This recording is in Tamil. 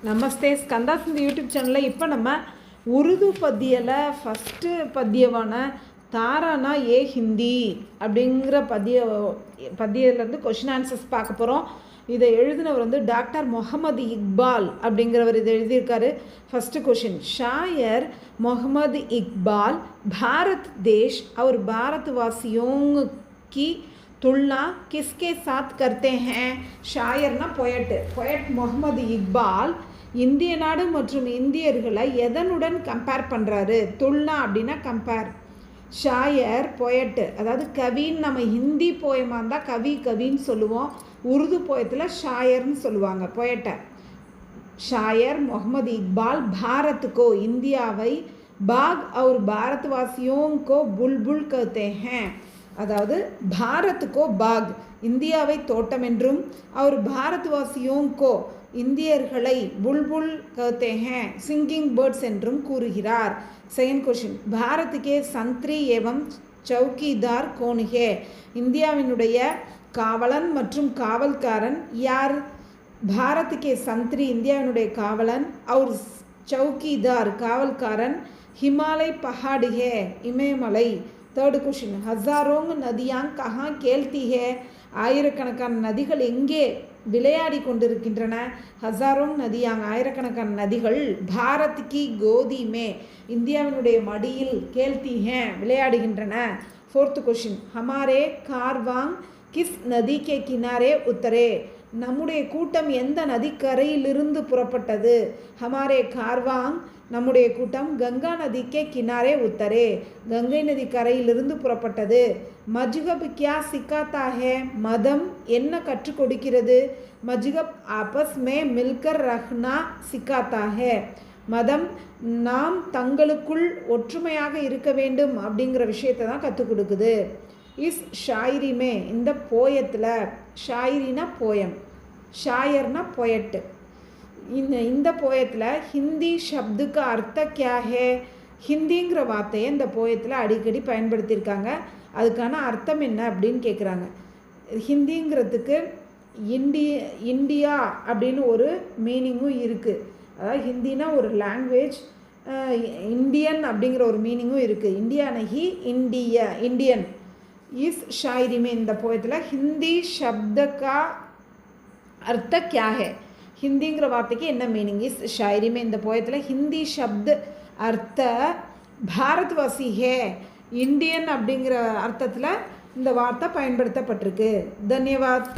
நமஸ்தே ஸ்கந்தாஸ் இந்த யூடியூப் சேனலில் இப்போ நம்ம உருது பத்தியில் ஃபஸ்ட்டு பத்தியமான தாரானா ஏ ஹிந்தி அப்படிங்கிற பத்தியிலேருந்து கொஷின் ஆன்சர்ஸ் பார்க்க போகிறோம். இதை எழுதினவர் டாக்டர் முகமது இக்பால் அப்படிங்கிறவர் இதை எழுதியிருக்காரு. ஃபஸ்ட்டு கொஷின், ஷாயர் முகமது இக்பால் பாரத் தேஷ் और भारतवासियों की तुलना किसके साथ करते हैं? ஷாயர்னா பொயட் முகமது இக்பால் இந்திய நாடு மற்றும் இந்தியர்களை எதனுடன் கம்பேர் பண்ணுறாரு? துல்னா அப்படின்னா கம்பேர். ஷாயர் பொயட்டு, அதாவது கவின்னு நம்ம ஹிந்தி போயமாக இருந்தால் கவின்னு சொல்லுவோம். உருது போயத்தில் ஷாயர்னு சொல்லுவாங்க பொயட்டை. ஷாயர் முகமது இக்பால் பாரத்துக்கோ இந்தியாவை, பாக் और भारतवासियों को बुलबुल कहते हैं. அதாவது பாரத்துக்கோ பாக் இந்தியாவை தோட்டம் என்றும், அவர் பாரத்வாசியோங்கோ இந்தியர்களை புல்புல் கஹ்தே ஹேன் சிங்கிங் பேர்ட்ஸ் என்றும் கூறுகிறார். செகண்ட் கொஷின், பாரத்துக்கே சந்திரி ஏவம் சௌக்கிதார் கோன் ஹே? இந்தியாவினுடைய காவலன் மற்றும் காவல்காரன் யார்? பாரத்துக்கே சந்திரி இந்தியாவினுடைய காவலன், அவர் சௌக்கிதார் காவல்காரன் ஹிமாலய் பஹாடு ஹே இமயமலை. தேர்டு கொஷின், ஹசாரோங் நதியாங் கஹா கேல்தி ஹே? ஆயிரக்கணக்கான நதிகள் எங்கே விளையாடி கொண்டிருக்கின்றன? ஹசாரோங் நதியாங் ஆயிரக்கணக்கான நதிகள் பாரத் கி கோதி மே இந்தியாவினுடைய மடியில் கேல்தி ஹே விளையாடுகின்றன. ஃபோர்த்து கொஷின், ஹமாரே கார்வாங் கிஸ் நதி கே கினாரே உத்தரே? நம்முடைய கூட்டம் எந்த நதிக்கரையிலிருந்து புறப்பட்டது? ஹமாரே கார்வாங் நம்முடைய கூட்டம் கங்கா நதிக்கே கினாரே உத்தரே கங்கை நதி கரையிலிருந்து புறப்பட்டது. மஜ்ஹப் கியா சிக்காத்தா ஹே? மதம் என்ன கற்றுக் கொடுக்கிறது? மஜ்ஹப் ஆபஸ் மே மில்கர் ரஹ்னா சிக்காத்தா ஹே. மதம் நாம் தங்களுக்குள் ஒற்றுமையாக இருக்க வேண்டும் அப்படிங்கிற விஷயத்தை தான் கற்றுக் கொடுக்குது. இஸ் ஷாயிரி மே இந்த போயத்தில், ஷாயிரினா போயம், ஷாயர்னா பொயட்டு, இந்த போயத்தில் ஹிந்தி ஷப்துக்கு அர்த்த கியா ஹே? ஹிந்திங்கிற வார்த்தையை இந்த போயத்தில் அடிக்கடி பயன்படுத்தியிருக்காங்க. அதுக்கான அர்த்தம் என்ன அப்படின்னு கேட்குறாங்க. ஹிந்திங்கிறதுக்கு இந்தியா அப்படின்னு ஒரு மீனிங்கும் இருக்குது. அதாவது ஹிந்தினா ஒரு லாங்குவேஜ், இந்தியன் அப்படிங்கிற ஒரு மீனிங்கும் இருக்குது. India Nahi Indian. இஸ் ஷாயிரிமே இந்த போயத்தில் ஹிந்தி ஷப்தக்கா அர்த்த கியா ஹே? ஹிந்திங்கிற வார்த்தைக்கு என்ன மீனிங்? இஸ் ஷாயிரிமே இந்த போயத்தில் ஹிந்தி ஷப்து அர்த்த பாரத்வாசி ஹே இந்தியன் அப்படிங்கிற அர்த்தத்தில் இந்த வார்த்தை பயன்படுத்தப்பட்டிருக்கு. தன்யவாத்.